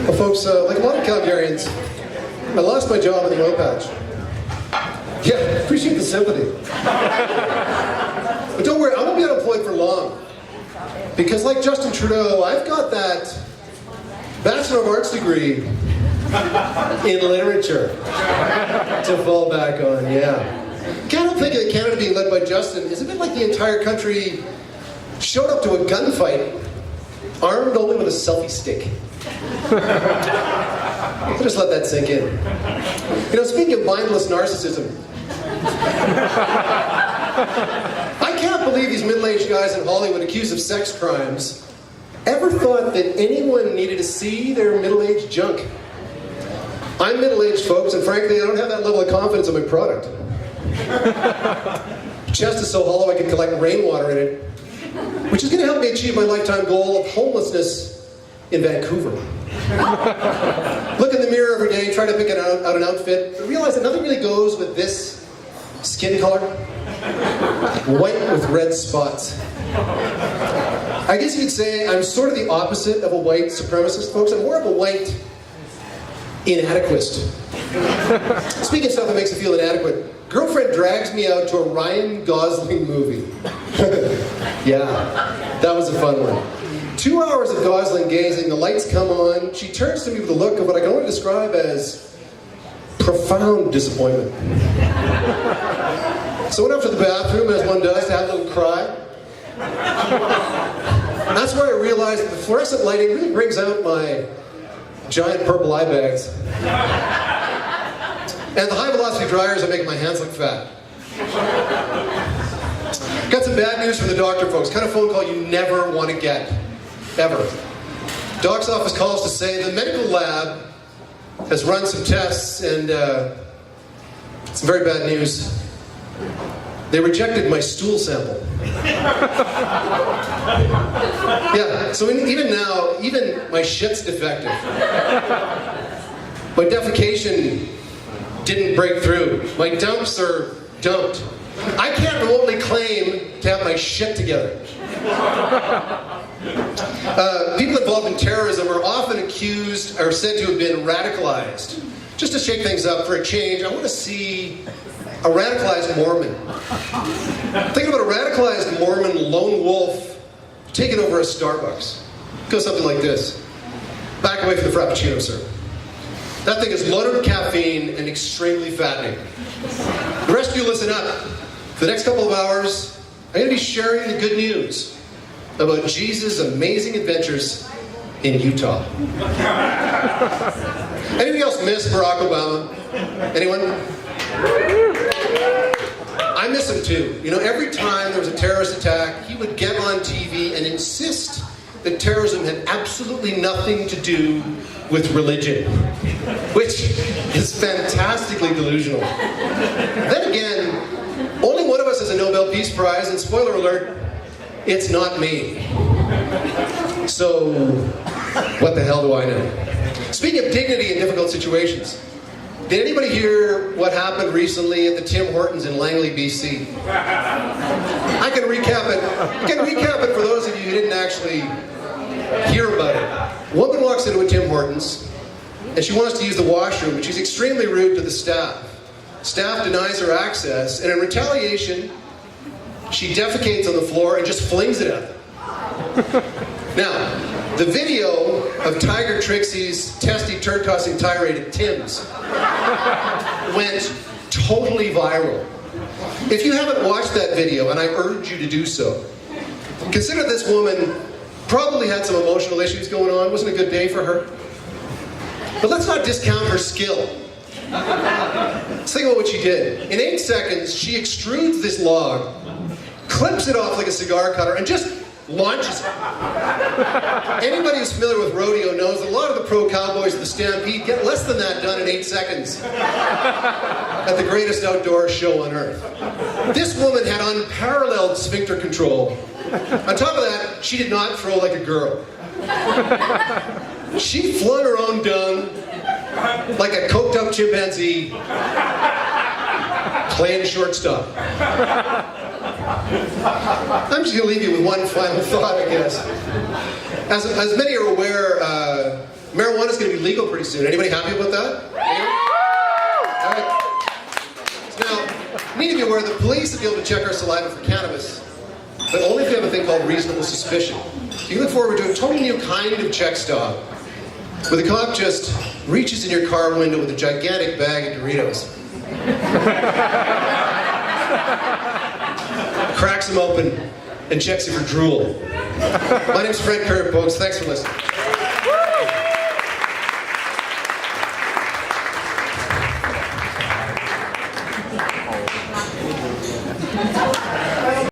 Well, folks, like a lot of Calgarians, I lost my job in the oil patch. Yeah, appreciate the sympathy. But don't worry, I won't be unemployed for long. Because like Justin Trudeau, I've got that Bachelor of Arts degree in literature to fall back on, yeah. Can't help thinking that Canada being led by Justin is a bit like the entire country showed up to a gunfight armed only with a selfie stick. I'll just let that sink in. You know, speaking of mindless narcissism, I can't believe these middle-aged guys in Hollywood accused of sex crimes ever thought that anyone needed to see their middle-aged junk. I'm middle-aged, folks, and frankly, I don't have that level of confidence in my product. Chest is so hollow I can collect rainwater in it, which is going to help me achieve my lifetime goal of homelessness in Vancouver. Look in the mirror every day, try to pick out an outfit, but realize that nothing really goes with this skin color. White with red spots. I guess you could say I'm sort of the opposite of a white supremacist, folks. I'm more of a white inadequist. Speaking of stuff that makes you feel inadequate, girlfriend drags me out to a Ryan Gosling movie. Yeah, that was a fun one. 2 hours of Gosling gazing, the lights come on, she turns to me with a look of what I can only describe as profound disappointment. So I went up to the bathroom, as one does, to have a little cry. That's where I realized that the fluorescent lighting really brings out my giant purple eye bags. And the high-velocity dryers are making my hands look fat. Got some bad news from the doctor, folks. Kind of phone call you never want to get. Ever. Doc's office calls to say the medical lab has run some tests and some very bad news. They rejected my stool sample. Yeah, so even now, even my shit's defective. My defecation didn't break through. My dumps are dumped. I can't remotely claim to have my shit together. People involved in terrorism are often accused or said to have been radicalized. Just to shake things up for a change, I want to see a radicalized Mormon. Think about a radicalized Mormon lone wolf taking over a Starbucks. It goes something like this. Back away from the Frappuccino, sir. That thing is loaded with caffeine and extremely fattening. The rest of you listen up. For the next couple of hours, I'm going to be sharing the good news about Jesus' amazing adventures in Utah. Anybody else miss Barack Obama? Anyone? I miss him too. You know, every time there was a terrorist attack, he would get on TV and insist that terrorism had absolutely nothing to do with religion, which is fantastically delusional. Then again, only one of us has a Nobel Peace Prize, and spoiler alert, it's not me. So, what the hell do I know? Speaking of dignity in difficult situations, did anybody hear what happened recently at the Tim Hortons in Langley, BC? I can recap it for those of you who didn't actually hear about it. A woman walks into a Tim Hortons, and she wants to use the washroom, but she's extremely rude to the staff. Staff denies her access, and in retaliation, she defecates on the floor and just flings it at them. Now, the video of Tiger Trixie's testy turd-tossing tirade at Tim's went totally viral. If you haven't watched that video, and I urge you to do so, consider this woman probably had some emotional issues going on. Wasn't a good day for her. But let's not discount her skill. Let's think about what she did. In 8 seconds, she extrudes this log, clips it off like a cigar cutter, and just launches it. Anybody who's familiar with rodeo knows that a lot of the pro cowboys of the Stampede get less than that done in 8 seconds at the greatest outdoor show on earth. This woman had unparalleled sphincter control. On top of that, she did not throw like a girl. She flung her own dung like a coked up chimpanzee playing shortstop. I'm just going to leave you with one final thought, I guess. As many are aware, Marijuana's going to be legal pretty soon. Anybody happy about that? All right. Now, we need to be aware that police will be able to check our saliva for cannabis, but only if you have a thing called reasonable suspicion. You look forward to a totally new kind of check stop, where the cop just reaches in your car window with a gigantic bag of Doritos, cracks them open, and checks you for drool. My name's Fred Kerr, folks. Thanks for listening.